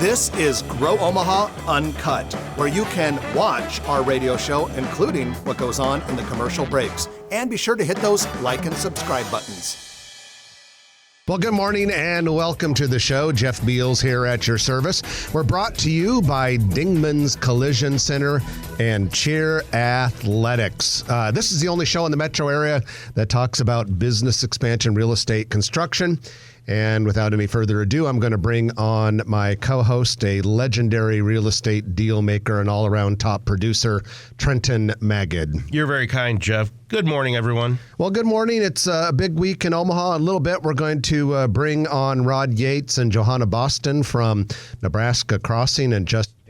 This is Grow Omaha Uncut, where you can watch our radio show, including what goes on in the commercial breaks. And be sure to hit those like and subscribe buttons. Well, good morning and welcome to the show. Jeff Beals here at your service. We're brought to you by Dingman's Collision Center and Cheer Athletics. This is the only show in the metro area that talks about business expansion, real estate, construction. And without any further ado, I'm going to bring on my co-host, a legendary real estate deal maker and all-around top producer, Trenton Magid. You're very kind, Jeff. Good morning, everyone. Well, good morning. It's a big week in Omaha. In a little bit, we're going to bring on Rod Yates and Johanna Boston from Nebraska Crossing and Just Data.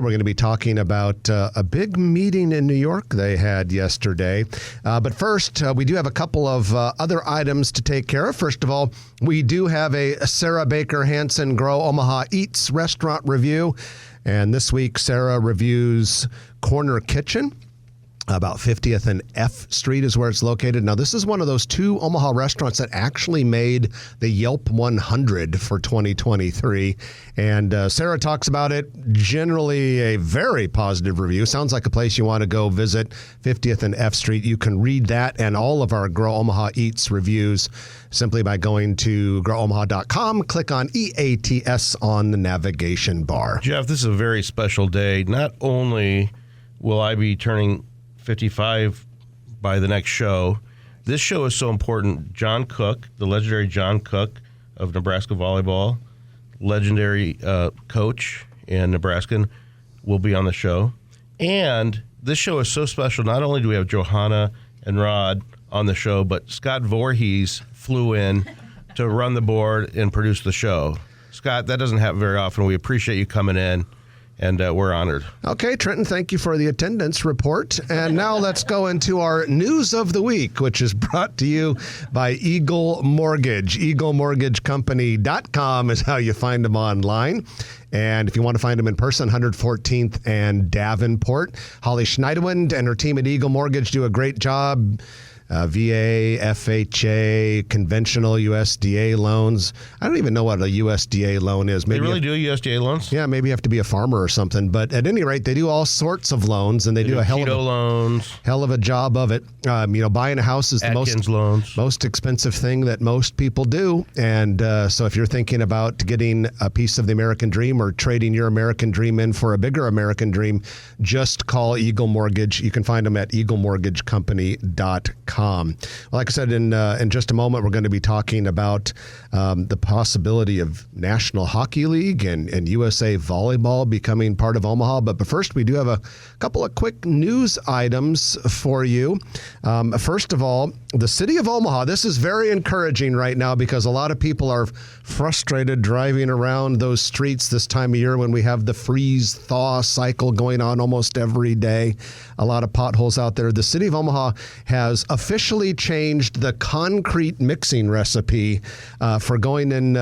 We're going to be talking about a big meeting in New York they had yesterday. But first, we do have a couple of other items to take care of. First of all, we do have a Sarah Baker Hansen Grow Omaha Eats restaurant review. And this week, Sarah reviews Corner Kitchen. About 50th and F Street is where it's located. Now, this is one of those two Omaha restaurants that actually made the Yelp 100 for 2023. And Sarah talks about it. Generally a very positive review. Sounds like a place you want to go visit, 50th and F Street. You can read that and all of our Grow Omaha Eats reviews simply by going to growomaha.com. Click on EATS on the navigation bar. Jeff, this is a very special day. Not only will I be turning 55 by the next show. This show is so important. John Cook, the legendary John Cook of Nebraska volleyball, legendary coach and Nebraskan, will be on the show. And this show is so special. Not only do we have Johanna and Rod on the show, but Scott Voorhees flew in to run the board and produce the show. Scott, that doesn't happen very often. We appreciate you coming in. And we're honored. Okay, Trenton, thank you for the attendance report. And now let's go into our news of the week, which is brought to you by Eagle Mortgage. EagleMortgageCompany.com is how you find them online. And if you want to find them in person, 114th and Davenport. Holly Schneiderwind and her team at Eagle Mortgage do a great job. VA, FHA, conventional USDA loans. I don't even know what a USDA loan is. Maybe they really do USDA loans? Yeah, maybe you have to be a farmer or something. But at any rate, they do all sorts of loans, and they do a hell of a job of it. Buying a house is the most expensive thing that most people do. And so if you're thinking about getting a piece of the American dream or trading your American dream in for a bigger American dream, just call Eagle Mortgage. You can find them at EagleMortgageCompany.com. Well, like I said, in just a moment, we're going to be talking about the possibility of National Hockey League and USA Volleyball becoming part of Omaha. But first, we do have a couple of quick news items for you. First of all, the city of Omaha, this is very encouraging right now because a lot of people are frustrated driving around those streets this time of year when we have the freeze-thaw cycle going on almost every day. A lot of potholes out there. The city of Omaha has officially changed the concrete mixing recipe for going in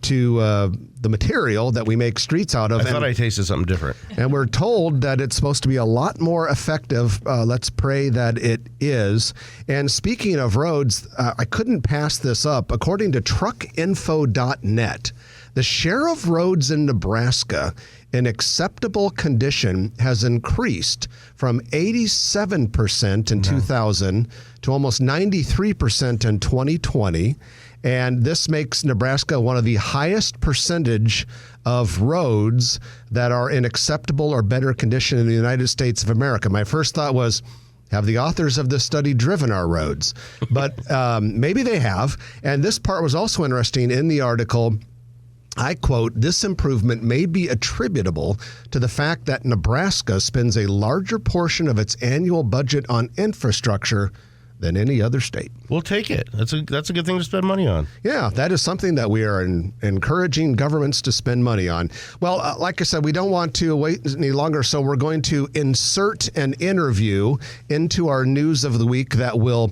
to the material that we make streets out of. I thought I tasted something different. And we're told that it's supposed to be a lot more effective. Let's pray that it is. And speaking of roads, I couldn't pass this up. According to truckinfo.net, the share of roads in Nebraska in acceptable condition has increased from 87% in 2000 to almost 93% in 2020. And this makes Nebraska one of the highest percentage of roads that are in acceptable or better condition in the United States of America. My first thought was, have the authors of this study driven our roads? But maybe they have. And this part was also interesting in the article. I quote, "This improvement may be attributable to the fact that Nebraska spends a larger portion of its annual budget on infrastructure than any other state." We'll take it. That's a good thing to spend money on. Yeah, that is something that we are encouraging governments to spend money on. Well, like I said, we don't want to wait any longer, so we're going to insert an interview into our news of the week that will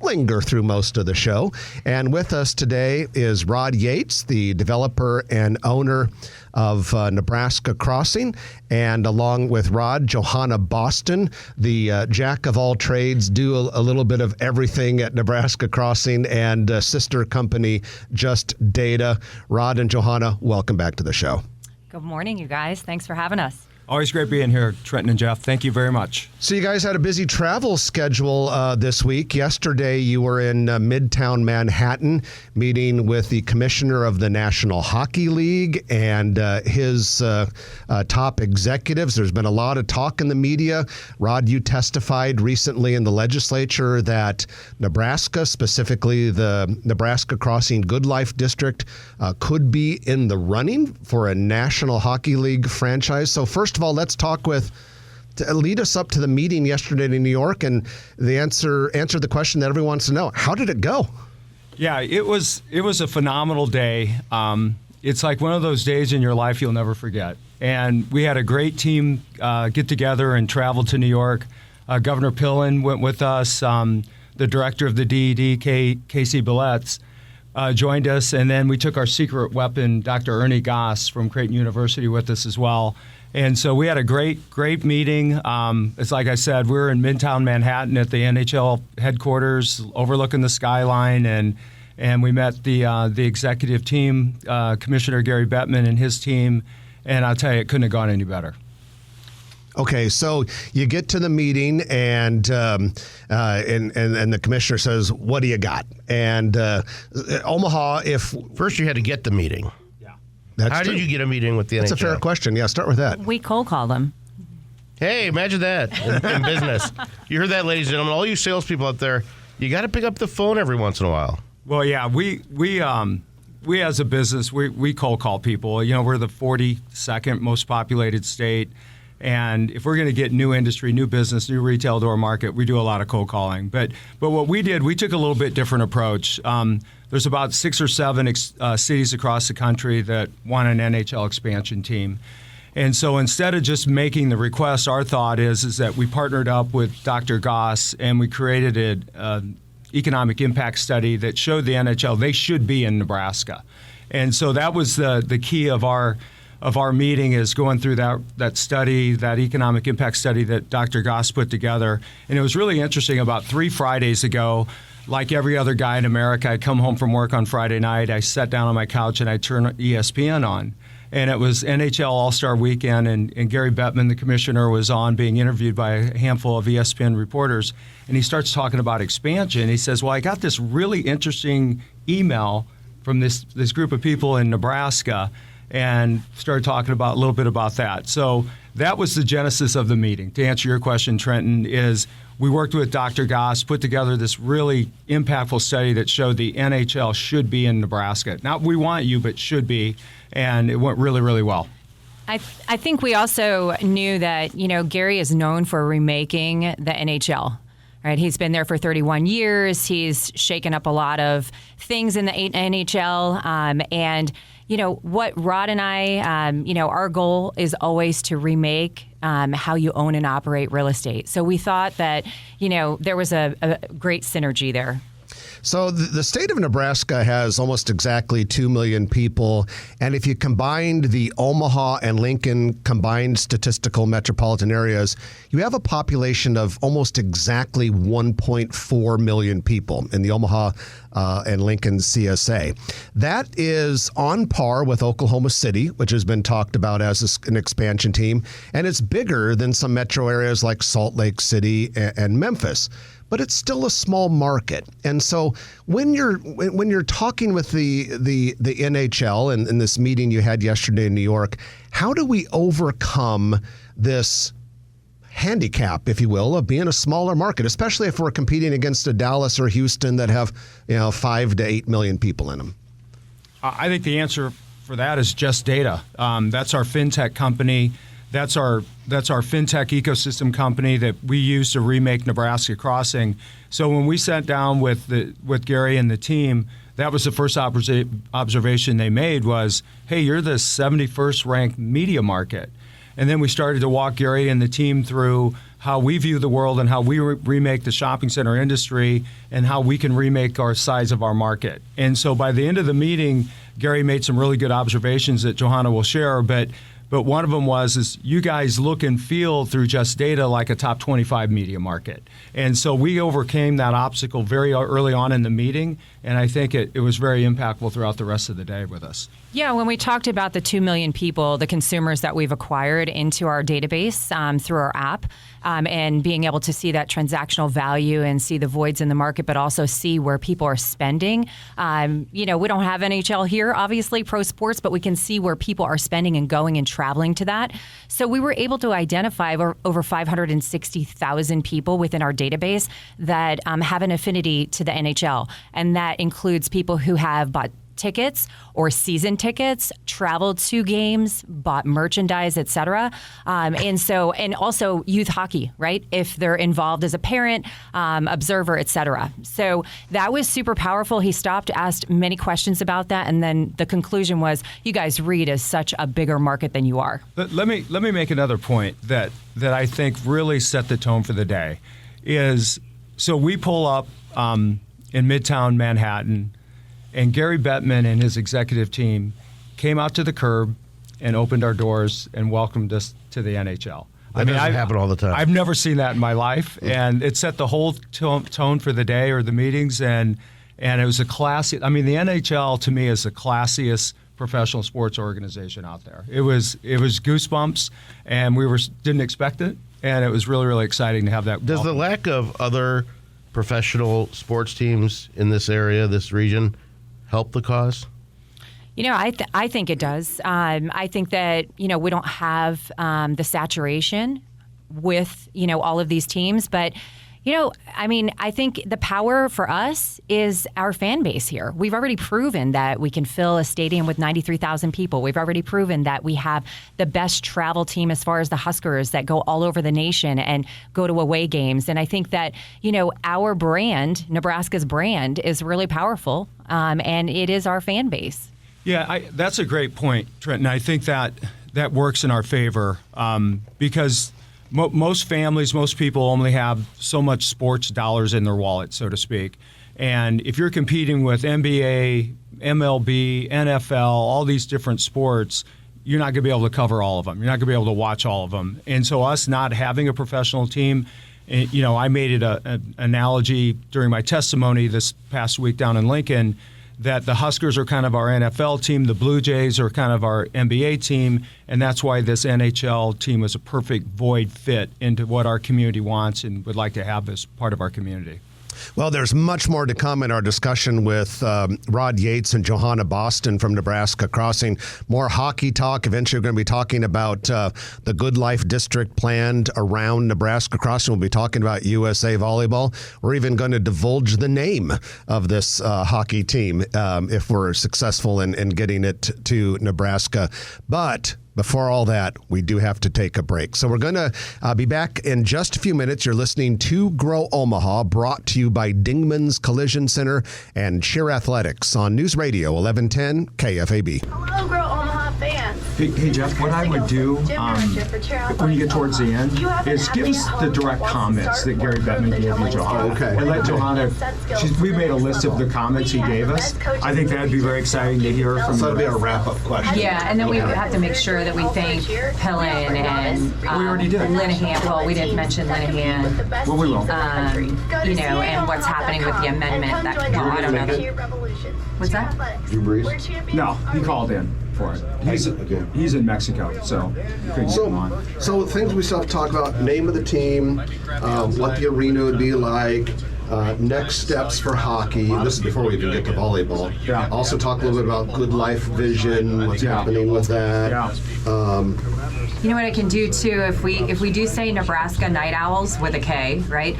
linger through most of the show. And with us today is Rod Yates, the developer and owner of Nebraska Crossing, and along with Rod, Johanna Boston, the jack of all trades, do a little bit of everything at Nebraska Crossing, and sister company Just Data. Rod and Johanna, welcome back to the show. Good morning, you guys. Thanks for having us. Always great being here, Trenton and Jeff. Thank you very much. So you guys had a busy travel schedule this week. Yesterday, you were in Midtown Manhattan meeting with the commissioner of the National Hockey League and his top executives. There's been a lot of talk in the media. Rod, you testified recently in the legislature that Nebraska, specifically the Nebraska Crossing Good Life District, could be in the running for a National Hockey League franchise. So first of all, let's talk lead us up to the meeting yesterday in New York, and the answer the question that everyone wants to know. How did it go? Yeah, it was a phenomenal day. It's like one of those days in your life you'll never forget. And we had a great team get together and travel to New York. Governor Pillen went with us. The director of the DED, Casey Billetz, joined us. And then we took our secret weapon, Dr. Ernie Goss from Creighton University, with us as well. And so we had a great meeting. It's like I said, we were in Midtown Manhattan at the NHL headquarters overlooking the skyline, and we met the executive team, Commissioner Gary Bettman and his team, and I'll tell you, it couldn't have gone any better. Okay, so you get to the meeting, and the commissioner says, "What do you got?" And Omaha, if first you had to get the meeting. How did you get a meeting with the NHL? That's a fair question. Yeah, start with that. We cold called them. Hey, imagine that in business. You heard that, ladies and gentlemen. All you salespeople out there, you got to pick up the phone every once in a while. Well, yeah, we as a business, we cold call people. You know, we're the 42nd most populated state. And if we're going to get new industry, new business, new retail to our market, we do a lot of cold calling. But what we did, we took a little bit different approach. There's about 6 or 7 cities across the country that want an NHL expansion team. And so instead of just making the request, our thought is that we partnered up with Dr. Goss and we created an economic impact study that showed the NHL they should be in Nebraska. And so that was the key of our meeting, is going through that study, that economic impact study that Dr. Goss put together. And it was really interesting. About 3 Fridays ago, like every other guy in America, I come home from work on Friday night, I sat down on my couch and I turned ESPN on. And it was NHL All-Star Weekend, and Gary Bettman, the commissioner, was on being interviewed by a handful of ESPN reporters. And he starts talking about expansion. He says, well, I got this really interesting email from this group of people in Nebraska, and started talking about a little bit about that. So that was the genesis of the meeting. To answer your question, Trenton, is we worked with Dr. Goss, put together this really impactful study that showed the NHL should be in Nebraska. Not we want you, but should be, and it went really, really well. I think we also knew that, Gary is known for remaking the NHL. Right? He's been there for 31 years. He's shaken up a lot of things in the NHL, and what Rod and I, our goal is always to remake how you own and operate real estate. So we thought that, there was a great synergy there. So the state of Nebraska has almost exactly 2 million people. And if you combined the Omaha and Lincoln combined statistical metropolitan areas, you have a population of almost exactly 1.4 million people in the Omaha and Lincoln CSA. That is on par with Oklahoma City, which has been talked about as an expansion team. And it's bigger than some metro areas like Salt Lake City and Memphis. But it's still a small market. And so when you're talking with the NHL and in this meeting you had yesterday in New York, how do we overcome this handicap, if you will, of being a smaller market, especially if we're competing against a Dallas or Houston that have 5 to 8 million people in them? I think the answer for that is Just Data. That's our fintech company. That's our fintech ecosystem company that we use to remake Nebraska Crossing. So when we sat down with Gary and the team, that was the first observation they made was, hey, you're the 71st ranked media market. And then we started to walk Gary and the team through how we view the world and how we remake the shopping center industry and how we can remake our size of our market. And so by the end of the meeting, Gary made some really good observations that Johanna will share, but one of them was you guys look and feel through just data like a top 25 media market. And so we overcame that obstacle very early on in the meeting, and I think it was very impactful throughout the rest of the day with us. Yeah, when we talked about the 2 million people, the consumers that we've acquired into our database through our app, and being able to see that transactional value and see the voids in the market, but also see where people are spending. We don't have NHL here, obviously, pro sports, but we can see where people are spending and going and traveling to that. So we were able to identify over 560,000 people within our database that have an affinity to the NHL. And that includes people who have bought tickets or season tickets, traveled to games, bought merchandise, etc. And also youth hockey, right? If they're involved as a parent, observer, etc. So that was super powerful. He stopped, asked many questions about that, and then the conclusion was, you guys read as such a bigger market than you are. Let me make another point that I think really set the tone for the day. So we pull up in Midtown Manhattan, and Gary Bettman and his executive team came out to the curb and opened our doors and welcomed us to the NHL. That doesn't happen all the time. I've never seen that in my life, and it set the whole tone for the day or the meetings, and it was a classy. I mean, the NHL to me is the classiest professional sports organization out there. It was goosebumps, and we didn't expect it, and it was really, really exciting to have that. Does the lack of other professional sports teams in this area, this region, help the cause? I think it does. I think that, we don't have the saturation with, all of these teams. But, I think the power for us is our fan base here. We've already proven that we can fill a stadium with 93,000 people. We've already proven that we have the best travel team as far as the Huskers that go all over the nation and go to away games. And I think that, our brand, Nebraska's brand, is really powerful, and it is our fan base. Yeah, that's a great point, Trenton. I think that works in our favor because most families, most people only have so much sports dollars in their wallet, so to speak. And if you're competing with NBA, MLB, NFL, all these different sports, you're not going to be able to cover all of them. You're not going to be able to watch all of them. And so us not having a professional team, I made it an analogy during my testimony this past week down in Lincoln, that the Huskers are kind of our NFL team, the Blue Jays are kind of our NBA team, and that's why this NHL team is a perfect void fit into what our community wants and would like to have as part of our community. Well, there's much more to come in our discussion with Rod Yates and Johanna Boston from Nebraska Crossing. More hockey talk. Eventually, we're going to be talking about the Good Life District planned around Nebraska Crossing. We'll be talking about USA Volleyball. We're even going to divulge the name of this hockey team if we're successful in getting it to Nebraska. But before all that, we do have to take a break. So we're going to be back in just a few minutes. You're listening to Grow Omaha, brought to you by Dingman's Collision Center and Cheer Athletics on News Radio 1110 KFAB. Hello, Grow Omaha fans. Hey Jeff, what I would do when you get towards the end is give us the direct comments that Gary Bettman gave you, Johanna. Okay. And let Johanna, we made a list of the comments he gave us. I think that'd be very exciting to hear from. So that'll be our wrap-up question. Yeah, and then we have to make sure that we thank Helen and we already did. Linehan. Well, we didn't mention Linehan. Well, we will. And what's happening with the amendment. I don't know. What's that? Drew Brees? No, he called in for it. He's in Mexico, so couldn't get him on. So things we still have to talk about: name of the team, what the arena would be like, next steps for hockey. And this is before we even get to volleyball. Yeah. Also talk a little bit about Good Life Vision, what's happening with that. Yeah. You know what I can do too, if we do say Nebraska Night Owls with a K, right?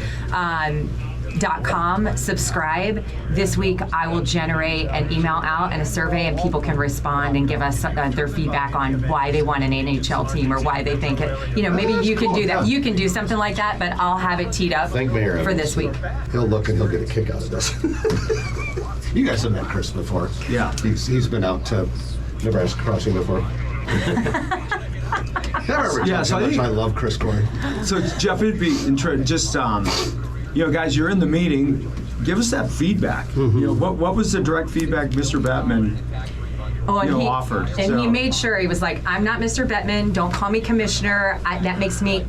.com, subscribe. This week I will generate an email out and a survey, and people can respond and give us their feedback on why they want an NHL team or why they think it. Maybe you can do that. You can do something like that, but I'll have it teed up for this week. He'll look and he'll get a kick out of this. You guys have met Chris before. Yeah. He's been out to Nebraska Crossing before. Yeah, so I love Chris Corey. So Jeff, it'd be just guys, you're in the meeting. Give us that feedback. What was the direct feedback Mr. Bettman offered? And he made sure, he was like, I'm not Mr. Bettman, don't call me commissioner. That makes me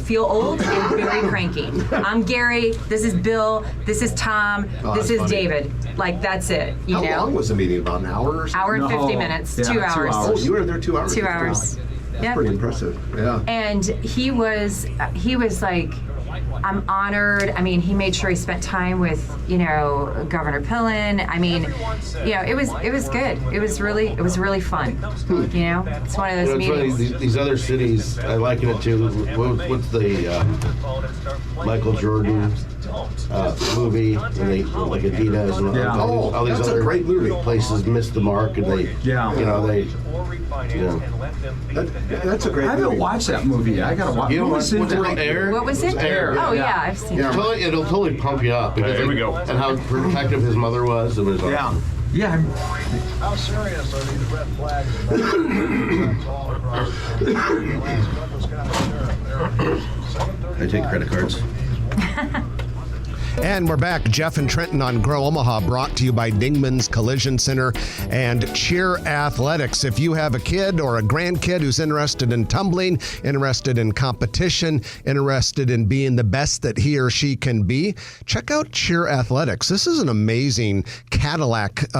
feel old and very cranky. I'm Gary, this is Bill, this is Tom, this is funny. David. Like, that's it. How long was the meeting? About an hour or something? Hour and 50 minutes, 2 hours. Oh, you were there 2 hours? 2 hours. That's pretty impressive, yeah. And he was like, I'm honored. I mean, he made sure he spent time with, Governor Pillen. I mean, it was good. It was really fun. It's one of those meetings. Funny, these other cities, I liken it to what's the Michael Jordan movie, and they like Adidas and all these other great movie. Places missed the mark, and they that's a great. I haven't watched that movie yet. I gotta watch. You know what's it called? Air? What was it? Air. Oh yeah, I've seen it. It'll totally pump you up. Here we go. And how protective his mother was. It was awesome. Yeah. How serious are these red flags? I take credit cards. And we're back. Jeff and Trenton on Grow Omaha, brought to you by Dingman's Collision Center and Cheer Athletics. If you have a kid or a grandkid who's interested in tumbling, interested in competition, interested in being the best that he or she can be, check out Cheer Athletics. This is an amazing Cadillac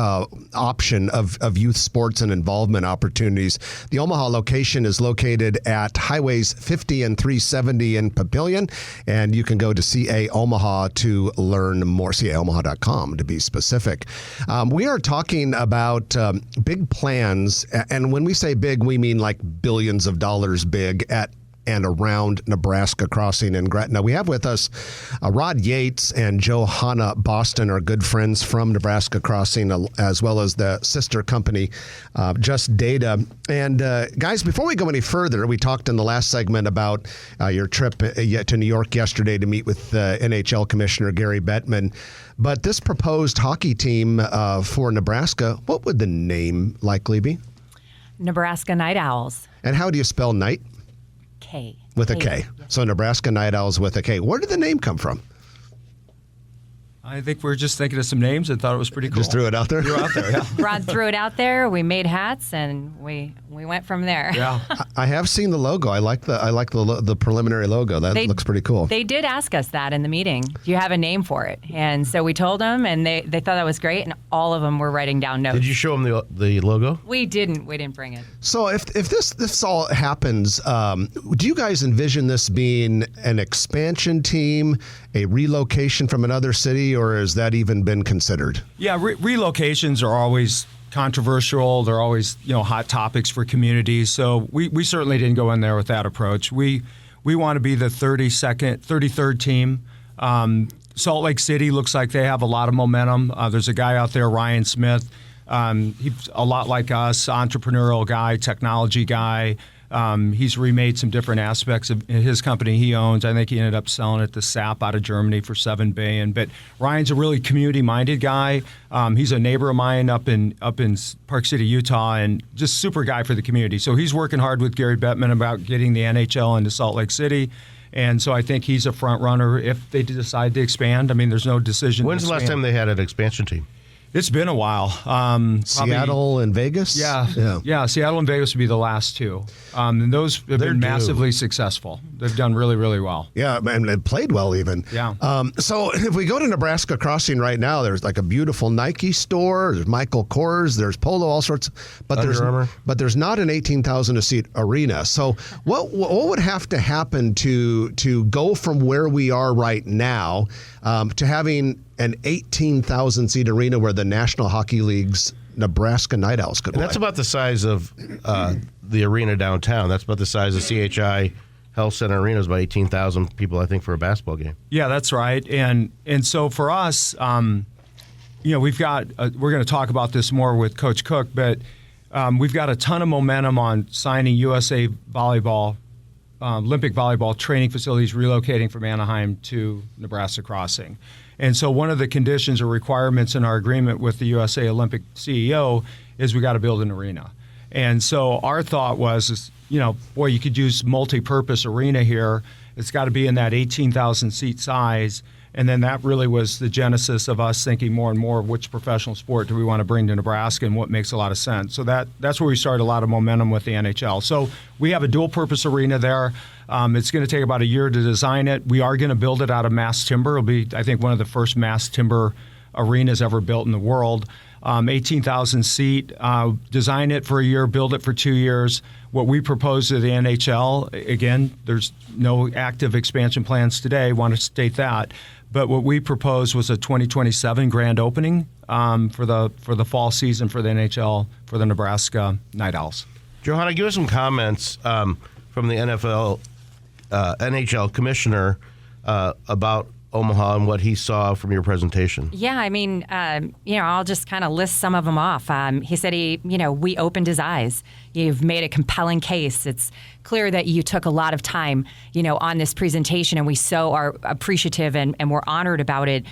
option of youth sports and involvement opportunities. The Omaha location is located at Highways 50 and 370 in Papillion, and you can go to CA Omaha to learn more, caomaha.com to be specific. We are talking about big plans, and when we say big, we mean like billions of dollars big at and around Nebraska Crossing and Gretna. We have with us Rod Yates and Johanna Boston, are good friends from Nebraska Crossing, as well as the sister company, Just Data. And guys, before we go any further, we talked in the last segment about your trip to New York yesterday to meet with NHL Commissioner Gary Bettman. But this proposed hockey team for Nebraska, what would the name likely be? Nebraska Night Owls. And how do you spell night? K. With a K. So Nebraska Night Owls with a K. Where did the name come from? I think we're just thinking of some names and thought it was pretty cool. Just threw it out there? Rod threw it out there. We made hats, and we went from there. Yeah. I have seen the logo. I like the preliminary logo. That looks pretty cool. They did ask us that in the meeting. Do you have a name for it? And so we told them, and they thought that was great, and all of them were writing down notes. Did you show them the logo? We didn't. We didn't bring it. So if this all happens, do you guys envision this being an expansion team, a relocation from another city, or has that even been considered? Yeah, relocations are always controversial. They're always hot topics for communities. So we certainly didn't go in there with that approach. We want to be the 33rd team. Salt Lake City looks like they have a lot of momentum. There's a guy out there, Ryan Smith. He's a lot like us, entrepreneurial guy, technology guy. He's remade some different aspects of his company he owns. I think he ended up selling it to SAP out of Germany for $7 billion. But Ryan's a really community-minded guy. He's a neighbor of mine up in Park City, Utah, and just super guy for the community. So he's working hard with Gary Bettman about getting the NHL into Salt Lake City. And so I think he's a front runner if they decide to expand. I mean, there's no decision. When's the last time they had an expansion team? It's been a while. Seattle and Vegas? Yeah. Seattle and Vegas would be the last two. And those have been massively successful. They've done really, really well. Yeah, and played well even. Yeah. So if we go to Nebraska Crossing right now, there's like a beautiful Nike store, there's Michael Kors, there's Polo, all sorts. But there's not an 18,000-seat arena. So what would have to happen to go from where we are right now to having an 18,000-seat arena where the National Hockey League's Nebraska Night Owls could play? That's about the size of the arena downtown. That's about the size of CHI Health Center Arena. Is about 18,000 people, I think, for a basketball game. Yeah, that's right. And so for us, we've got we're going to talk about this more with Coach Cook, but we've got a ton of momentum on signing USA Volleyball, Olympic volleyball training facilities relocating from Anaheim to Nebraska Crossing. And so one of the conditions or requirements in our agreement with the USA Olympic CEO is we got to build an arena. And so our thought was, you could use multi-purpose arena here. It's got to be in that 18,000 seat size. And then that really was the genesis of us thinking more and more of which professional sport do we want to bring to Nebraska and what makes a lot of sense. So that's where we started a lot of momentum with the NHL. So we have a dual-purpose arena there. It's going to take about a year to design it. We are going to build it out of mass timber. It'll be, I think, one of the first mass timber arenas ever built in the world. 18,000 seat, design it for a year, build it for 2 years. What we propose to the NHL, again, there's no active expansion plans today, want to state that. But what we proposed was a 2027 grand opening for the fall season for the NHL, for the Nebraska Night Owls. Johanna, give us some comments from the NHL commissioner about Omaha and what he saw from your presentation. Yeah, I mean, I'll just kind of list some of them off. He said we opened his eyes. You've made a compelling case. It's clear that you took a lot of time, on this presentation, and we so are appreciative and we're honored about it.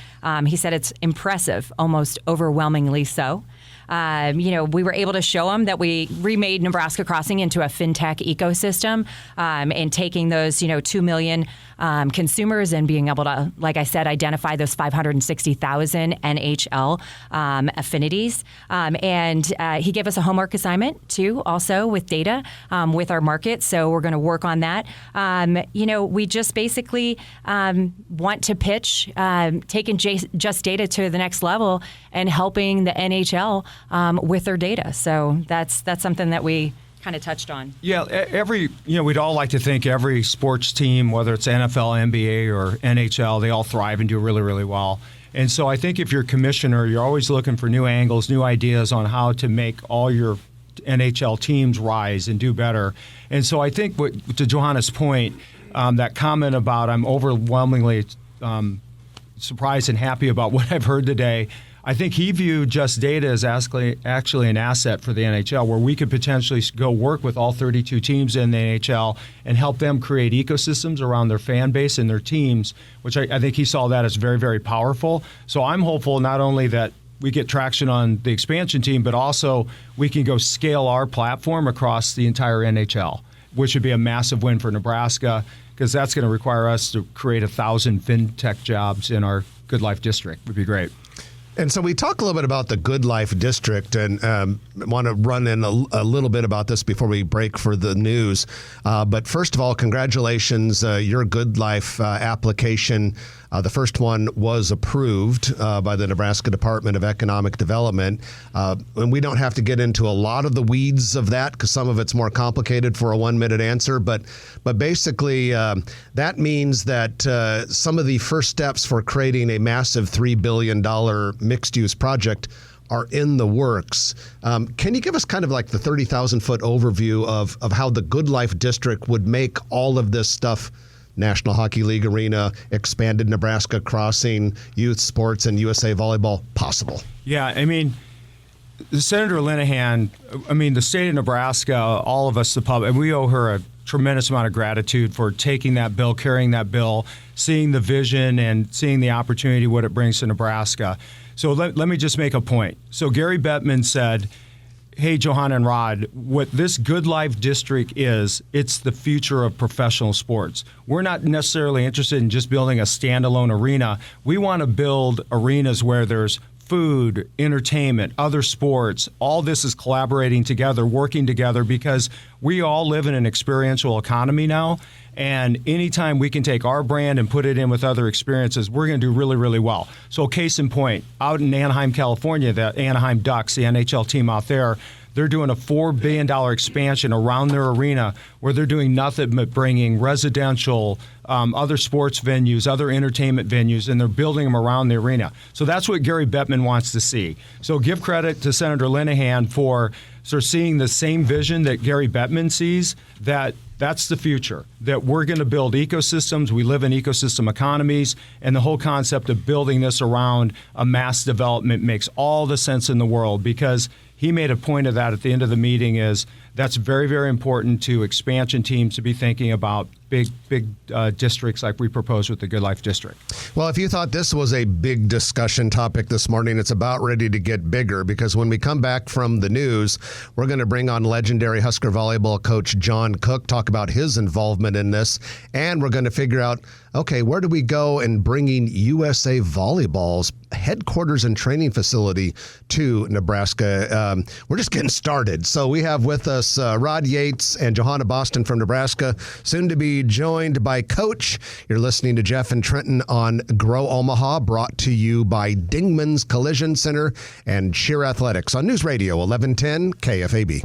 He said it's impressive, almost overwhelmingly so. We were able to show them that we remade Nebraska Crossing into a fintech ecosystem, and taking those, 2 million consumers and being able to, like I said, identify those 560,000 NHL affinities. And he gave us a homework assignment, too, also with data with our market. So we're going to work on that. We just basically want to pitch taking just data to the next level and helping the NHL with their data. So that's something that we kind of touched on. Yeah, we'd all like to think every sports team, whether it's NFL, NBA, or NHL, they all thrive and do really, really well. And so I think if you're a commissioner, you're always looking for new angles, new ideas on how to make all your NHL teams rise and do better. And so I think, to Johanna's point, that comment about I'm overwhelmingly surprised and happy about what I've heard today, I think he viewed Just Data as actually an asset for the NHL, where we could potentially go work with all 32 teams in the NHL and help them create ecosystems around their fan base and their teams, which I think he saw that as very, very powerful. So I'm hopeful not only that we get traction on the expansion team, but also we can go scale our platform across the entire NHL, which would be a massive win for Nebraska, because that's going to require us to create 1,000 fintech jobs in our Good Life district. Would be great. And so we talk a little bit about the Good Life District, and want to run in a little bit about this before we break for the news. But first of all, congratulations. Your Good Life application, the first one was approved by the Nebraska Department of Economic Development. And we don't have to get into a lot of the weeds of that because some of it's more complicated for a 1-minute answer. But basically, that means that some of the first steps for creating a massive $3 billion mixed-use project are in the works. Can you give us kind of like the 30,000-foot overview of how the Good Life District would make all of this stuff, National Hockey League Arena, expanded Nebraska Crossing, youth sports, and USA Volleyball possible? Yeah, I mean, Senator Linehan, the state of Nebraska, all of us, the public, and we owe her a tremendous amount of gratitude for taking that bill, carrying that bill, seeing the vision and seeing the opportunity, what it brings to Nebraska. So let me just make a point. So Gary Bettman said, hey, Johanna and Rod, what this Good Life District is, it's the future of professional sports. We're not necessarily interested in just building a standalone arena. We want to build arenas where there's food, entertainment, other sports. All this is collaborating together, working together, because we all live in an experiential economy now. And anytime we can take our brand and put it in with other experiences, we're going to do really, really well. So case in point, out in Anaheim, California, the Anaheim Ducks, the NHL team out there, they're doing a $4 billion expansion around their arena where they're doing nothing but bringing residential, other sports venues, other entertainment venues, and they're building them around the arena. So that's what Gary Bettman wants to see. So give credit to Senator Linehan for sort of seeing the same vision that Gary Bettman sees, that's the future, that we're going to build ecosystems. We live in ecosystem economies, and the whole concept of building this around a mass development makes all the sense in the world, because he made a point of that at the end of the meeting, is that's very, very important to expansion teams to be thinking about big districts like we propose with the Good Life District. Well, if you thought this was a big discussion topic this morning, it's about ready to get bigger, because when we come back from the news, we're going to bring on legendary Husker volleyball coach John Cook, talk about his involvement in this, and we're going to figure out, okay, where do we go in bringing USA Volleyball's headquarters and training facility to Nebraska? We're just getting started. So we have with us Rod Yates and Johanna Boston from Nebraska, soon to be joined by Coach. You're listening to Jeff and Trenton on Grow Omaha, brought to you by Dingman's Collision Center and Cheer Athletics on News Radio 1110 KFAB.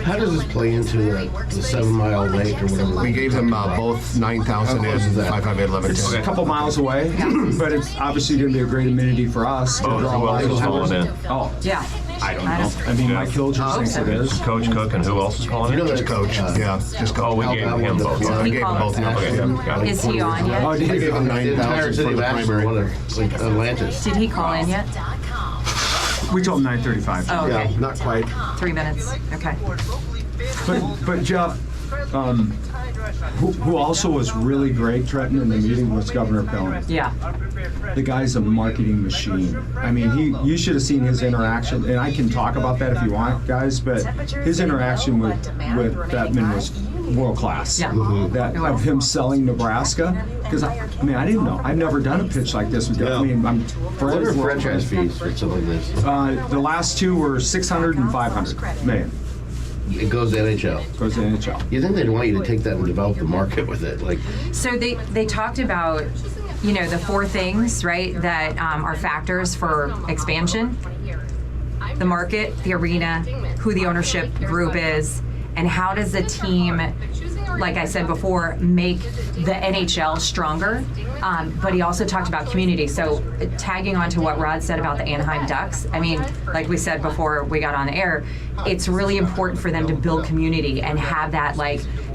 How does this play into the 7 mile lake or whatever? We gave them both 9,000 and 558 It's a couple miles away, but it's obviously going to be a great amenity for us. Who else is calling in? Oh, Yeah. I don't know. I mean, Mike Kilger thinks it is. Coach Cook, and who else is calling in? Just coach. Just coach. Oh, we gave him both. Yeah, we gave them both. Okay, got it. Is he on yet? Oh, We gave them The entire 9,000 city for of the Ashland primary. wanted, like Atlantis. Did he call in yet? We told him 9:35. Oh, okay. Yeah, not quite. 3 minutes. Okay. But Jeff, who also was really great, Trenton, in the meeting was Governor Pillen. Yeah. The guy's a marketing machine. I mean, you should have seen his interaction, and I can talk about that if you want, guys, but his interaction with Bettman was world class. Yeah. That of him selling Nebraska, because I didn't know. I've never done a pitch like this with Governor. I mean, I'm What are franchise fees for something like this? the last two were 600 and 500 million. It goes to NHL. Goes to NHL. You think they'd want you to take that and develop the market with it? Like, So they talked about, the 4 things, right, that are factors for expansion: the market, the arena, who the ownership group is, and how does the team, like I said before, make the NHL stronger. But he also talked about community. So tagging on to what Rod said about the Anaheim Ducks, I mean, like we said before we got on the air, it's really important for them to build community and have that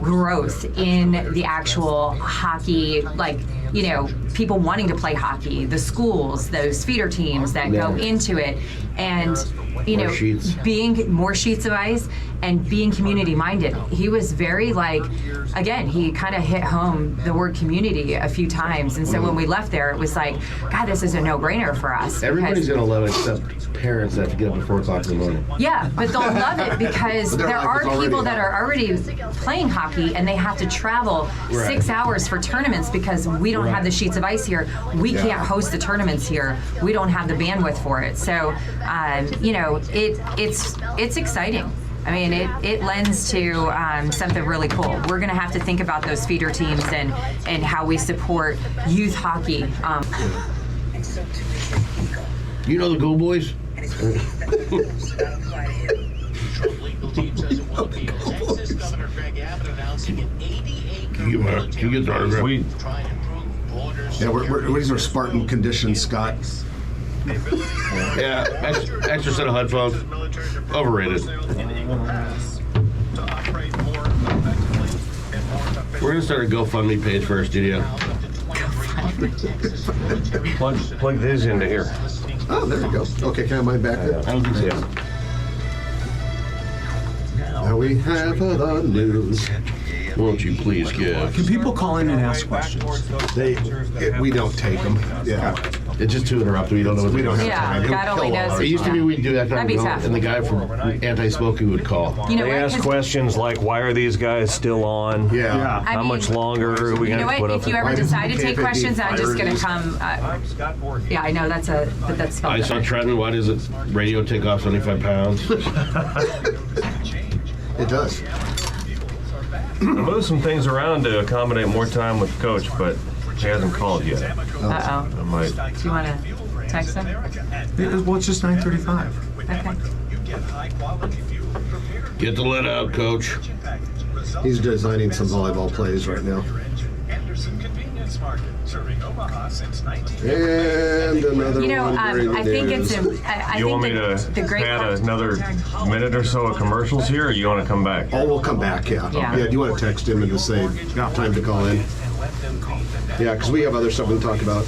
growth in the actual hockey, people wanting to play hockey, the schools, those feeder teams that go into it, and being more sheets of ice and being community minded. He was very again, he kind of hit home the word community a few times, and so when we left there, it was like, God, this is a no-brainer for us. everybody's going to love it except parents that have to get up at 4 o'clock in the morning. Yeah, but they'll love it because there are people that are already playing hockey and they have to travel 6 hours for tournaments because we don't have the sheets of ice here. We can't host the tournaments here. We don't have the bandwidth for it. So, it's exciting. I mean, it lends to something really cool. We're going to have to think about those feeder teams and how we support youth hockey. You know the Go Boys? Can you get the autograph? These are Spartan conditions, Scott. Yeah, extra set of headphones. Overrated. We're gonna start a GoFundMe page for our studio. Plug these into here. Oh, there you go. Okay, can I have mine back there? I don't think so. Yeah. Now we have the news. Won't you please give? Can people call in and ask questions? We don't take them. Yeah. It's just to interrupt. We don't know what We don't have Yeah, time. God only knows. It used to be we'd do that That'd be tough. and the guy from anti-smoking would call. You know They what? ask 'Cause- questions like, why are these guys still on? Yeah. I How mean, much longer are we You going know to put what? up If you with? ever decide to take KFAB questions, I'm just going to fires come. Yeah, I know that's spelled I saw different. Trenton. Why does it radio take off 75 pounds? It does. I moved some things around to accommodate more time with Coach, but he hasn't called yet. Uh-oh. I might. Do you want to text him? Well, it's just 9:35. Okay. Get the lid out, Coach. He's designing some volleyball plays right now. And another one. I think it's. You want me to the great add part- another minute or so of commercials here, or you want to come back? Oh, we'll come back, yeah. Yeah. Do you want to text him and just say, got time to call in? Yeah, because we have other stuff to talk about.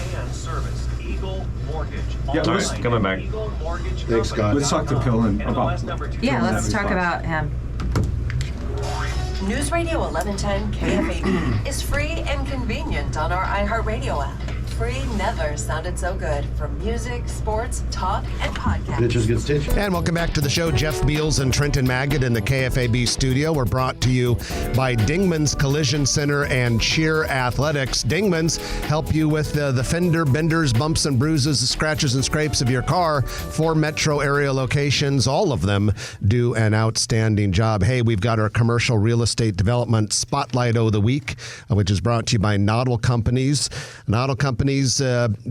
Yeah, All right, coming back. Thanks, Scott. let's talk to Pillen about. Yeah, let's talk about him. News Radio 1110 KFAB is free and convenient on our iHeartRadio app. Free never sounded so good. From music, sports, talk, and podcasts. And welcome back to the show. Jeff Beals and Trenton Maggot in the KFAB studio. We're brought to you by Dingman's Collision Center and Cheer Athletics. Dingman's help you with the fender benders, bumps and bruises, scratches and scrapes of your car. 4 metro area locations. All of them do an outstanding job. Hey, we've got our commercial real estate development spotlight of the week, which is brought to you by Noddle Companies. Noddle Companies,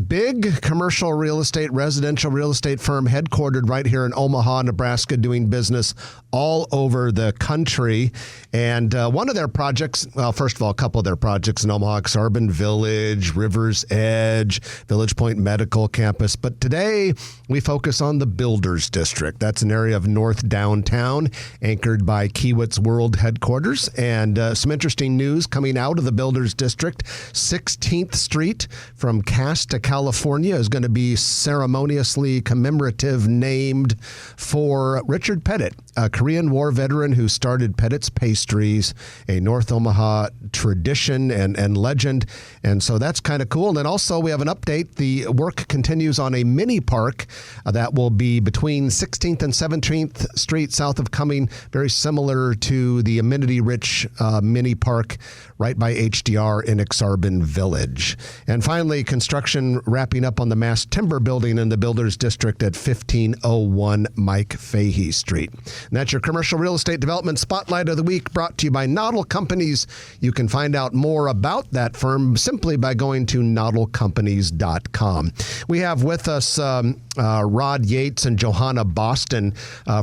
big commercial real estate, residential real estate firm headquartered right here in Omaha, Nebraska, doing business all over the country. And one of their projects, well, first of all, a couple of their projects in Omaha, Exarban Village, River's Edge, Village Point Medical Campus. But today we focus on the Builders District. That's an area of North Downtown, anchored by Kiewit's World Headquarters. And some interesting news coming out of the Builders District. 16th Street from Casta, California is going to be ceremoniously commemorative named for Richard Pettit, a Korean War veteran who started Pettit's Pastries, a North Omaha tradition and legend. And so that's kind of cool. And then also we have an update. The work continues on a mini park that will be between 16th and 17th Street south of Cumming, very similar to the amenity-rich mini park right by HDR in Exarban Village. And finally, construction wrapping up on the mass timber building in the Builders District at 1501 Mike Fahey Street. And that's your commercial real estate development spotlight of the week, brought to you by Noddle Companies. You can find out more about that firm simply by going to noddlecompanies.com. We have with us Rod Yates and Johanna Boston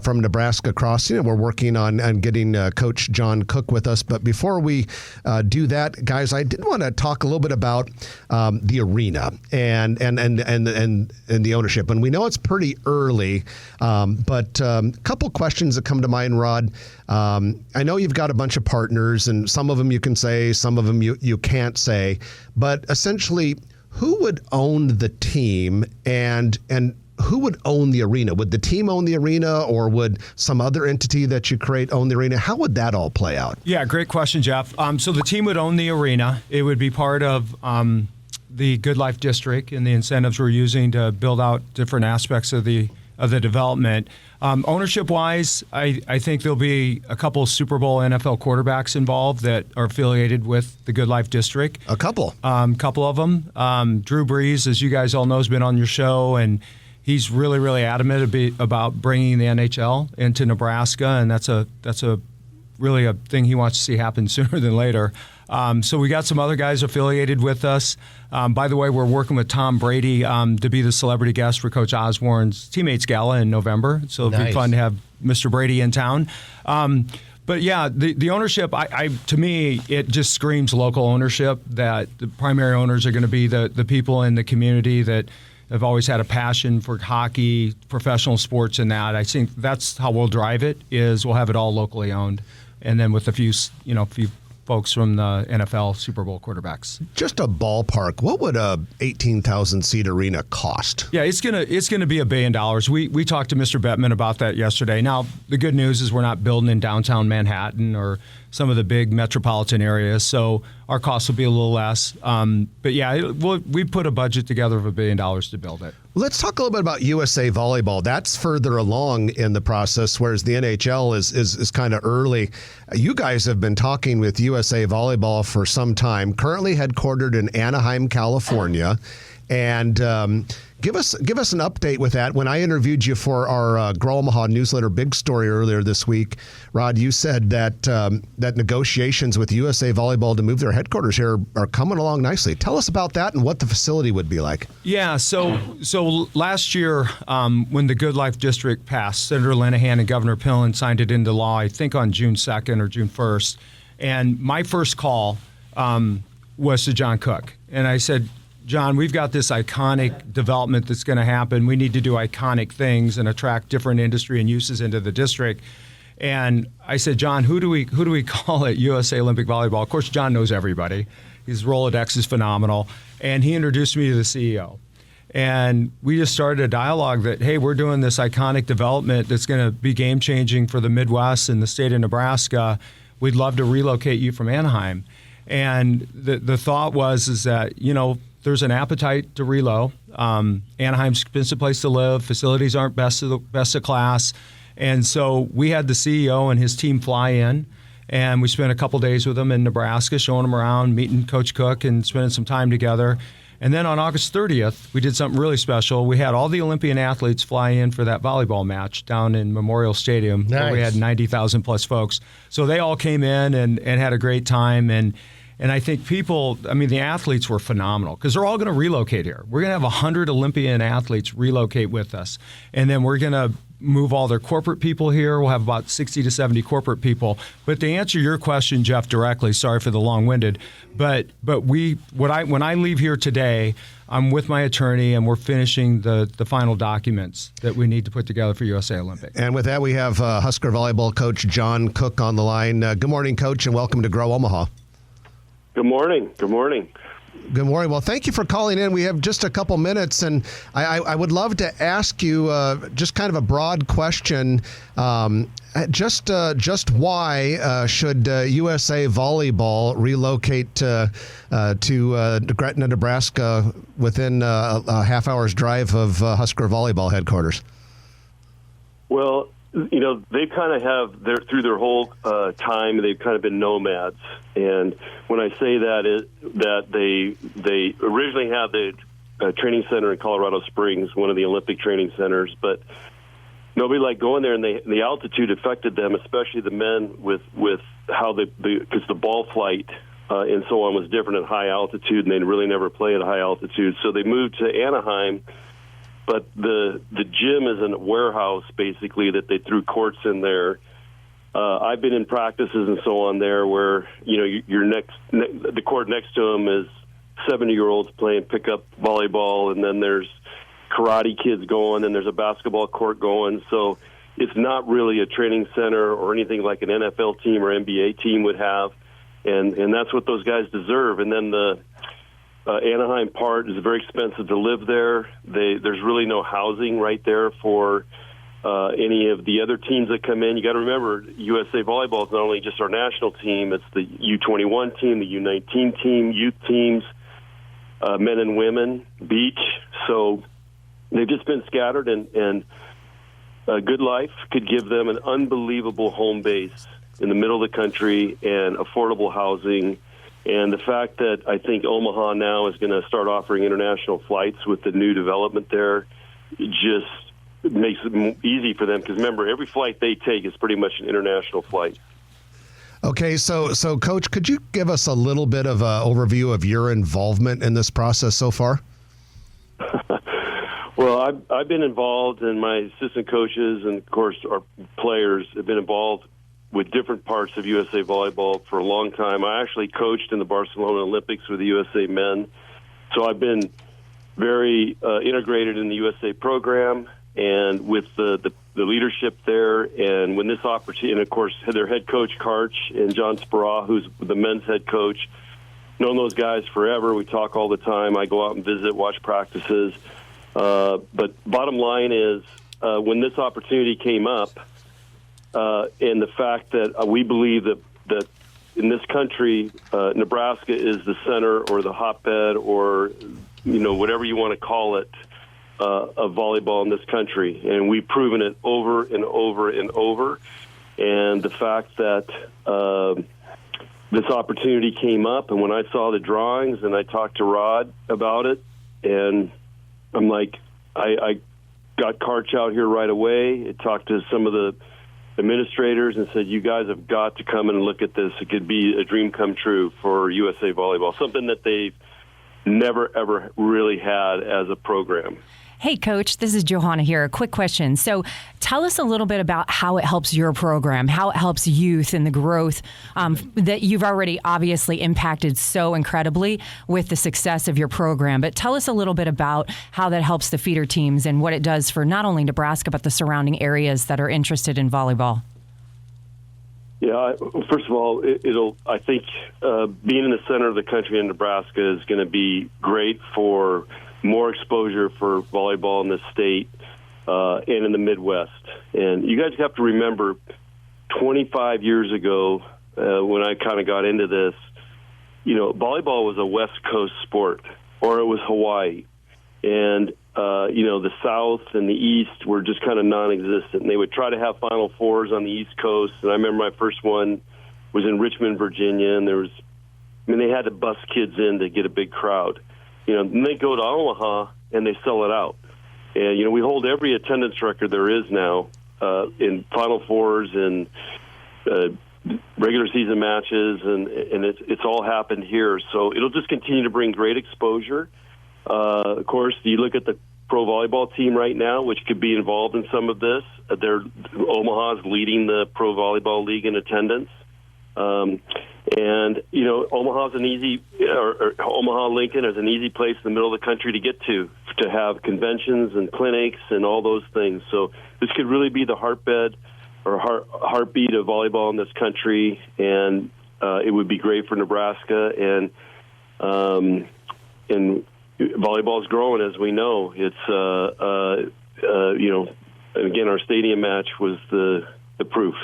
from Nebraska Crossing. We're working on getting Coach John Cook with us. But before we do that, guys, I did want to talk a little bit about the arena and the ownership. And we know it's pretty early, but a couple questions that come to mind, Rod. I know you've got a bunch of partners, and some of them you can say, some of them you can't say. But essentially, who would own the team and who would own the arena? Would the team own the arena, or would some other entity that you create own the arena? How would that all play out? Yeah, great question, Jeff. So the team would own the arena. It would be part of the Good Life District and the incentives we're using to build out different aspects of the development. Ownership-wise, I think there'll be a couple of Super Bowl NFL quarterbacks involved that are affiliated with the Good Life District. A couple? Couple of them. Drew Brees, as you guys all know, has been on your show, and he's really, really adamant about bringing the NHL into Nebraska, and that's really a thing he wants to see happen sooner than later. So we got some other guys affiliated with us. By the way, we're working with Tom Brady to be the celebrity guest for Coach Osborne's Teammates Gala in November. So it'll be fun to have Mr. Brady in town. But yeah, the ownership, to me, it just screams local ownership, that the primary owners are going to be the people in the community that have always had a passion for hockey, professional sports, and that. I think that's how we'll drive it, is we'll have it all locally owned. And then with a few folks from the NFL Super Bowl quarterbacks. Just a ballpark, what would a 18,000 seat arena cost? Yeah, it's gonna be $1 billion. We talked to Mr. Bettman about that yesterday. Now, the good news is we're not building in downtown Manhattan or some of the big metropolitan areas, so our costs will be a little less. But yeah, we put a budget together of $1 billion to build it. Let's talk a little bit about USA Volleyball. That's further along in the process, whereas the NHL is kind of early. You guys have been talking with USA Volleyball for some time, currently headquartered in Anaheim, California. And give us an update with that. When I interviewed you for our Grow Omaha newsletter Big Story earlier this week, Rod, you said that negotiations with USA Volleyball to move their headquarters here are coming along nicely. Tell us about that and what the facility would be like. Yeah, so last year when the Good Life District passed, Senator Linehan and Governor Pillen signed it into law, I think on June 2nd or June 1st. And my first call was to John Cook. And I said, John, we've got this iconic development that's going to happen. We need to do iconic things and attract different industry and uses into the district. And I said, John, who do we call at USA Olympic Volleyball? Of course, John knows everybody. His Rolodex is phenomenal. And he introduced me to the CEO. And we just started a dialogue that, hey, we're doing this iconic development that's going to be game-changing for the Midwest and the state of Nebraska. We'd love to relocate you from Anaheim. And the thought is that, there's an appetite to relo. Anaheim's an expensive place to live. Facilities aren't best of class. And so we had the CEO and his team fly in, and we spent a couple days with them in Nebraska, showing them around, meeting Coach Cook and spending some time together. And then on August 30th, we did something really special. We had all the Olympian athletes fly in for that volleyball match down in Memorial Stadium. Nice. Where we had 90,000 plus folks. So they all came in and had a great time. And I think the athletes were phenomenal because they're all going to relocate here. We're going to have 100 Olympian athletes relocate with us. And then we're going to move all their corporate people here. We'll have about 60 to 70 corporate people. But to answer your question, Jeff, directly, sorry for the long-winded, but when I leave here today, I'm with my attorney and we're finishing the final documents that we need to put together for USA Olympic. And with that, we have Husker volleyball coach John Cook on the line. Good morning, Coach, and welcome to Grow Omaha. Good morning. Good morning. Good morning. Well, thank you for calling in. We have just a couple minutes, and I would love to ask you just kind of a broad question. Just why should USA Volleyball relocate to Gretna, Nebraska, within a half hour's drive of Husker Volleyball headquarters? Well, they kind of through their whole time, they've kind of been nomads. And when I say that they originally had the training center in Colorado Springs, one of the Olympic training centers, but nobody liked going there, and the altitude affected them, especially the men with how because the ball flight and so on was different at high altitude, and they'd really never play at high altitude. So they moved to Anaheim. But the gym is a warehouse, basically, that they threw courts in there. I've been in practices and so on there where, the court next to them is 70-year-olds playing pickup volleyball, and then there's karate kids going, and there's a basketball court going. So it's not really a training center or anything like an NFL team or NBA team would have, and that's what those guys deserve. And then the Anaheim part is very expensive to live there. There's really no housing right there for any of the other teams that come in. You got to remember, USA Volleyball is not only just our national team; it's the U21 team, the U19 team, youth teams, men and women, beach. So they've just been scattered, and Good Life could give them an unbelievable home base in the middle of the country and affordable housing. And the fact that I think Omaha now is going to start offering international flights with the new development there just makes it easy for them. Because remember, every flight they take is pretty much an international flight. Okay, so Coach, could you give us a little bit of an overview of your involvement in this process so far? Well, I've been involved, and my assistant coaches and, of course, our players have been involved with different parts of USA Volleyball for a long time. I actually coached in the Barcelona Olympics with the USA men. So I've been very integrated in the USA program and with the leadership there. And when this opportunity, and of course, their head coach, Karch, and John Spara, who's the men's head coach, known those guys forever. We talk all the time. I go out and visit, watch practices. But bottom line is, when this opportunity came up, and the fact that we believe that in this country, Nebraska is the center or the hotbed or, whatever you want to call it, of volleyball in this country. And we've proven it over and over and over. And the fact that this opportunity came up, and when I saw the drawings and I talked to Rod about it, and I'm like, I got Karch out here right away. I talked to some of the administrators and said, you guys have got to come and look at this. It could be a dream come true for USA Volleyball, something that they've never, ever really had as a program. Hey, Coach, this is Johanna here. A quick question. So tell us a little bit about how it helps your program, how it helps youth and the growth that you've already obviously impacted so incredibly with the success of your program. But tell us a little bit about how that helps the feeder teams and what it does for not only Nebraska, but the surrounding areas that are interested in volleyball. Yeah, first of all, I think being in the center of the country in Nebraska is going to be great for more exposure for volleyball in the state and in the Midwest. And you guys have to remember, 25 years ago, when I kind of got into this, volleyball was a West Coast sport, or it was Hawaii. And, the South and the East were just kind of non-existent. And they would try to have Final Fours on the East Coast. And I remember my first one was in Richmond, Virginia, and they had to bus kids in to get a big crowd. Then they go to Omaha and they sell it out. And, we hold every attendance record there is now in Final Fours and regular season matches, and it's all happened here. So it'll just continue to bring great exposure. Of course, you look at the pro volleyball team right now, which could be involved in some of this. Omaha's leading the pro volleyball league in attendance. Omaha's Omaha Lincoln is an easy place in the middle of the country to get to have conventions and clinics and all those things. So this could really be the heartbeat of volleyball in this country, and it would be great for Nebraska. And volleyball is growing, as we know. It's and again, our stadium match was the proof.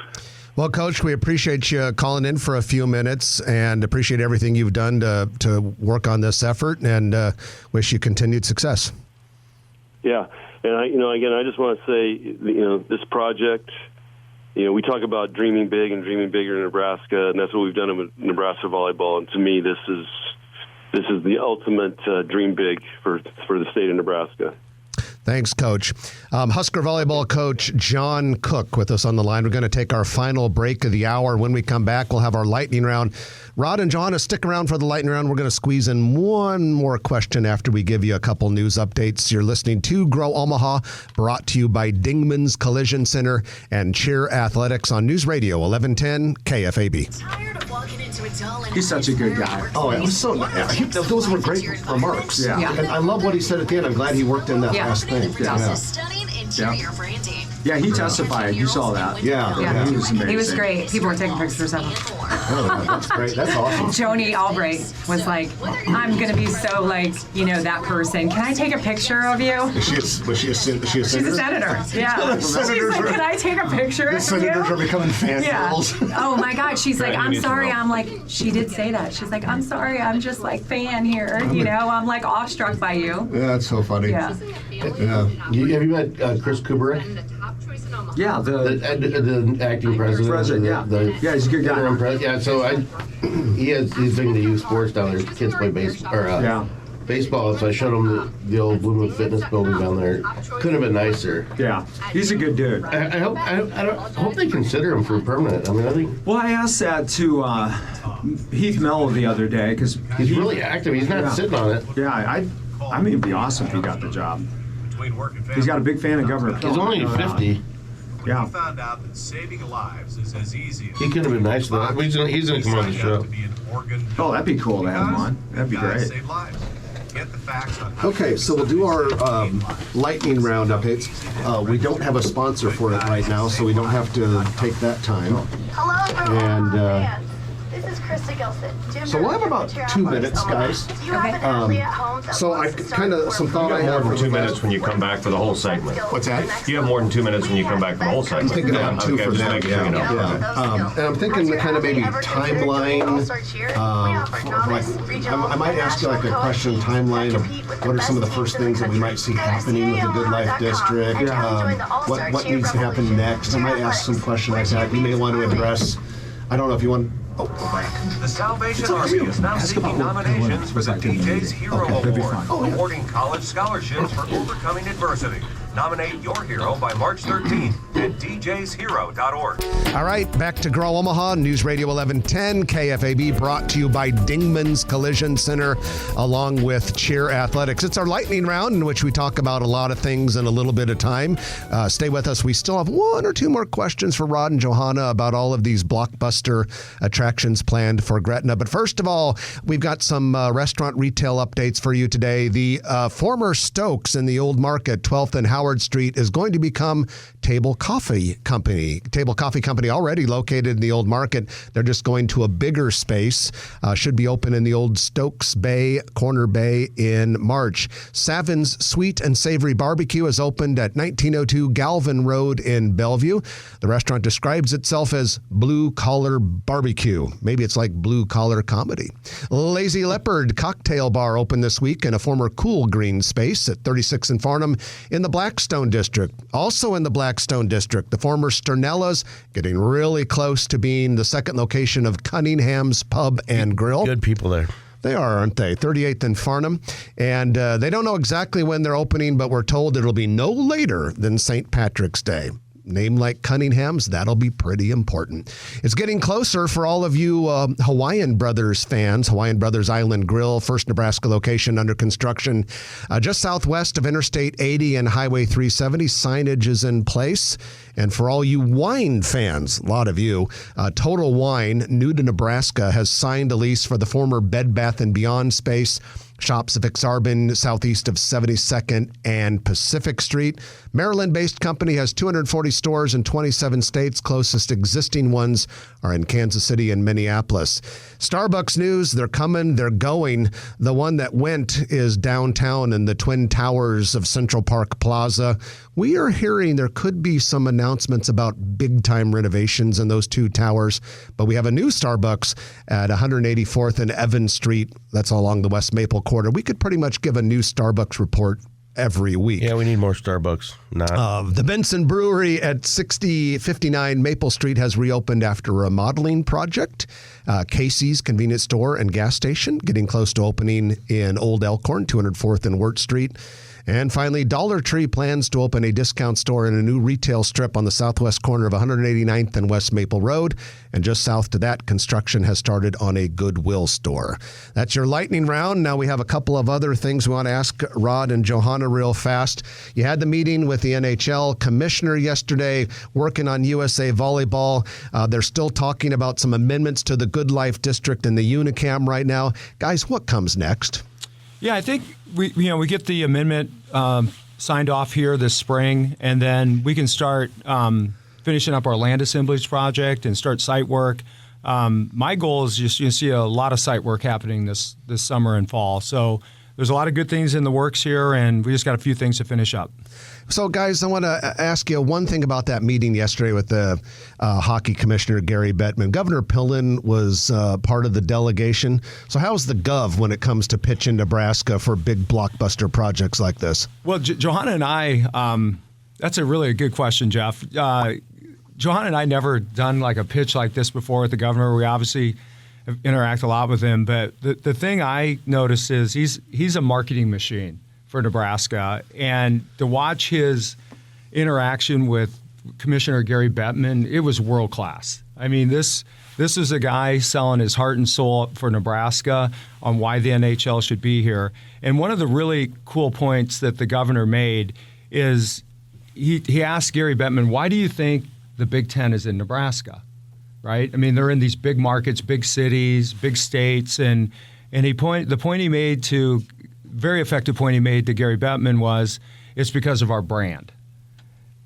Well, Coach, we appreciate you calling in for a few minutes and appreciate everything you've done to work on this effort, and wish you continued success. Yeah, and I just want to say, this project, we talk about dreaming big and dreaming bigger in Nebraska, and that's what we've done with Nebraska volleyball. And to me, this is the ultimate dream big for the state of Nebraska. Thanks, Coach. Husker volleyball coach John Cook with us on the line. We're going to take our final break of the hour. When we come back, we'll have our lightning round. Rod and Johanna, stick around for the lightning round. We're going to squeeze in one more question after we give you a couple news updates. You're listening to Grow Omaha, brought to you by Dingman's Collision Center and Cheer Athletics on News Radio 1110 KFAB. He's such a good guy. Oh, it was so nice. Those were great remarks. Yeah. And I love what he said at the end. I'm glad he worked in that last thing. Yeah, he testified. You saw that. Yeah. He was amazing. He was great. People were taking pictures of him. Oh, that's great. That's awesome. Joni Albright was like, I'm going to be so that person. Can I take a picture of you? Was she a senator? She's a senator. Yeah. She's like, can I take a picture of you? The senators are becoming fangirls. Yeah. Oh my God. She's like, I'm sorry. I'm like, she did say that. She's like, I'm sorry. I'm just like fan here. I'm like awestruck by you. Yeah, that's so funny. Yeah. Have you met Chris Kubrick? Yeah, the acting president. Yeah, he's a good guy. Yeah, so he's big into youth sports down there. Kids play baseball, so I showed him the old Bloomwood Fitness building down there. Couldn't have been nicer. Yeah, he's a good dude. I hope they consider him for permanent. I think. Well, I asked that to Heath Mello the other day because he's really active. He's not sitting on it. Yeah, I mean, it'd be awesome if he got the job. He's got a big fan of Governor Phil. He's only 50. Yeah. Found out that saving lives is as easy. He could have been nice though. He's gonna come on the show. Oh, that'd be cool to have him on. That'd be great. Okay, so we'll do our lightning round updates. We don't have a sponsor for it right now, so we don't have to take that time. Hello, and this is Krista Gilson. So we'll have about 2 minutes, guys. So I some thought I have. More than 2 minutes when you come back for the whole segment. What's that? You have more than 2 minutes when you come back for the whole segment. I'm thinking about two for them. And I'm thinking kind of maybe timeline. I might ask you like a question timeline of what are some of the first things that we might see happening with the Good Life District. What needs to happen next? I might ask some questions like that. You may want to address. I don't know if you want. Oh, go back. The Salvation Army is now seeking nominations for the DJ's Hero Award, awarding college scholarships for overcoming adversity. Nominate your hero by March 13th at djshero.org. All right, back to Grow Omaha, News Radio 1110, KFAB, brought to you by Dingman's Collision Center, along with Cheer Athletics. It's our lightning round in which we talk about a lot of things in a little bit of time. Stay with us. We still have one or two more questions for Rod and Johanna about all of these blockbuster attractions planned for Gretna. But first of all, we've got some restaurant retail updates for you today. The former Stokes in the Old Market, 12th and Howard Howard Street is going to become Table Coffee Company. Table Coffee Company already located in the old market. They're just going to a bigger space. Should be open in the old Stokes Bay, Corner Bay in March. Savin's Sweet and Savory Barbecue is opened at 1902 Galvin Road in Bellevue. The restaurant describes itself as blue collar barbecue. Maybe it's like blue collar comedy. Lazy Leopard Cocktail Bar opened this week in a former Cool Green space at 36 and Farnham in the Blackstone District. Also in the Blackstone District, the former Sternella's getting really close to being the second location of Cunningham's Pub and Grill. Good people there. They are, aren't they? 38th and Farnham. And they don't know exactly when they're opening, but we're told it'll be no later than St. Patrick's Day. Name like Cunningham's, that'll be pretty important. It's getting closer for all of you Hawaiian Brothers fans. Hawaiian Brothers Island Grill, first Nebraska location under construction. Just southwest of Interstate 80 and Highway 370. Signage is in place. And for all you wine fans, a lot of you, Total Wine, new to Nebraska, has signed a lease for the former Bed Bath & Beyond space. Shops of Exarban, southeast of 72nd and Pacific Street. Maryland-based company has 240 stores in 27 states. Closest existing ones are in Kansas City and Minneapolis. Starbucks news, they're coming, they're going. The one that went is downtown in the Twin Towers of Central Park Plaza. We are hearing there could be some announcements about big-time renovations in those two towers, but we have a new Starbucks at 184th and Evans Street. That's along the West Maple Corridor. We could pretty much give a new Starbucks report every week. Yeah, we need more Starbucks. The Benson Brewery at 6059 Maple Street has reopened after a remodeling project. Casey's convenience store and gas station getting close to opening in Old Elkhorn, 204th and Wirt Street. And finally, Dollar Tree plans to open a discount store in a new retail strip on the southwest corner of 189th and West Maple Road. And just south to that, construction has started on a Goodwill store. That's your lightning round. Now we have a couple of other things we want to ask Rod and Johanna real fast. You had the meeting with the NHL commissioner yesterday, working on USA Volleyball. They're still talking about some amendments to the Good Life District and the Unicam right now. Guys, what comes next? Yeah, I think we get the amendment signed off here this spring, and then we can start finishing up our land assemblies project and start site work. My goal is just to see a lot of site work happening this summer and fall. So there's a lot of good things in the works here, and we just got a few things to finish up. So, guys, I want to ask you one thing about that meeting yesterday with the hockey commissioner, Gary Bettman. Governor Pillen was part of the delegation. So how's the gov when it comes to pitching Nebraska for big blockbuster projects like this? Well, Johanna and I, that's a really good question, Jeff. Johanna and I never done like a pitch like this before with the governor. We obviously interact a lot with him. But the thing I noticed is he's a marketing machine for Nebraska, and to watch his interaction with Commissioner Gary Bettman, it was world class. I mean, this is a guy selling his heart and soul for Nebraska on why the NHL should be here. And one of the really cool points that the governor made is he asked Gary Bettman, why do you think the Big Ten is in Nebraska? Right? I mean, they're in these big markets, big cities, big states, and the point he made to very effective point he made to Gary Bettman was, it's because of our brand.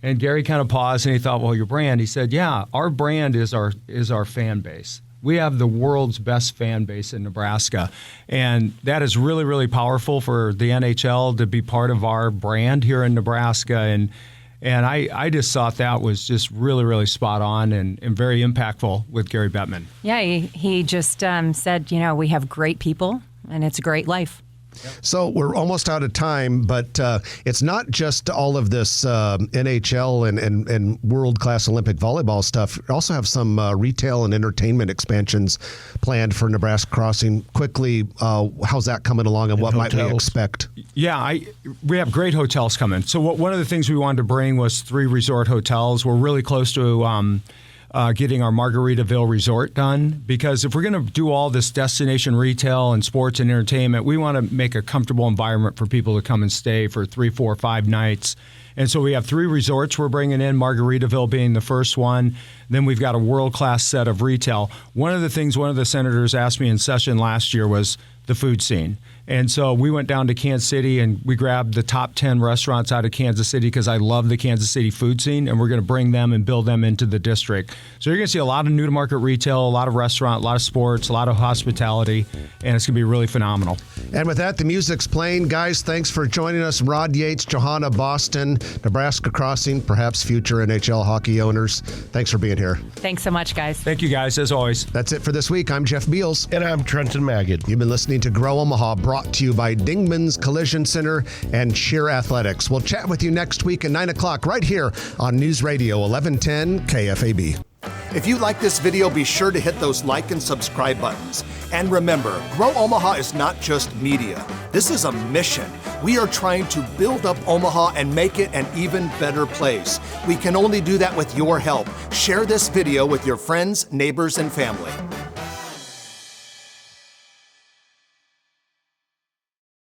And Gary kind of paused and he thought, well, your brand? He said, yeah, our brand is our fan base. We have the world's best fan base in Nebraska. And that is really, really powerful for the NHL to be part of our brand here in Nebraska. And I just thought that was just really, really spot on and very impactful with Gary Bettman. Yeah, he just said, we have great people and it's a great life. So we're almost out of time, but it's not just all of this NHL and world-class Olympic volleyball stuff. We also have some retail and entertainment expansions planned for Nebraska Crossing. Quickly, how's that coming along, and what hotels might we expect? Yeah, we have great hotels coming. So one of the things we wanted to bring was 3 resort hotels. We're really close to getting our Margaritaville resort done, because if we're going to do all this destination retail and sports and entertainment, we want to make a comfortable environment for people to come and stay for 3, 4, 5 nights. And so we have 3 resorts we're bringing in, Margaritaville being the first one. Then we've got a world-class set of retail. One of the things one of the senators asked me in session last year was the food scene. And so we went down to Kansas City and we grabbed the top 10 restaurants out of Kansas City because I love the Kansas City food scene, and we're going to bring them and build them into the district. So you're going to see a lot of new-to-market retail, a lot of restaurant, a lot of sports, a lot of hospitality, and it's going to be really phenomenal. And with that, the music's playing. Guys, thanks for joining us. Rod Yates, Johanna Boston, Nebraska Crossing, perhaps future NHL hockey owners. Thanks for being here. Thanks so much, guys. Thank you, guys, as always. That's it for this week. I'm Jeff Beals. And I'm Trenton Magid. You've been listening to Grow Omaha, brought to you by Dingman's Collision Center and Sheer Athletics. We'll chat with you next week at 9 o'clock right here on News Radio 1110 KFAB. If you like this video, be sure to hit those like and subscribe buttons. And remember, Grow Omaha is not just media. This is a mission. We are trying to build up Omaha and make it an even better place. We can only do that with your help. Share this video with your friends, neighbors, and family.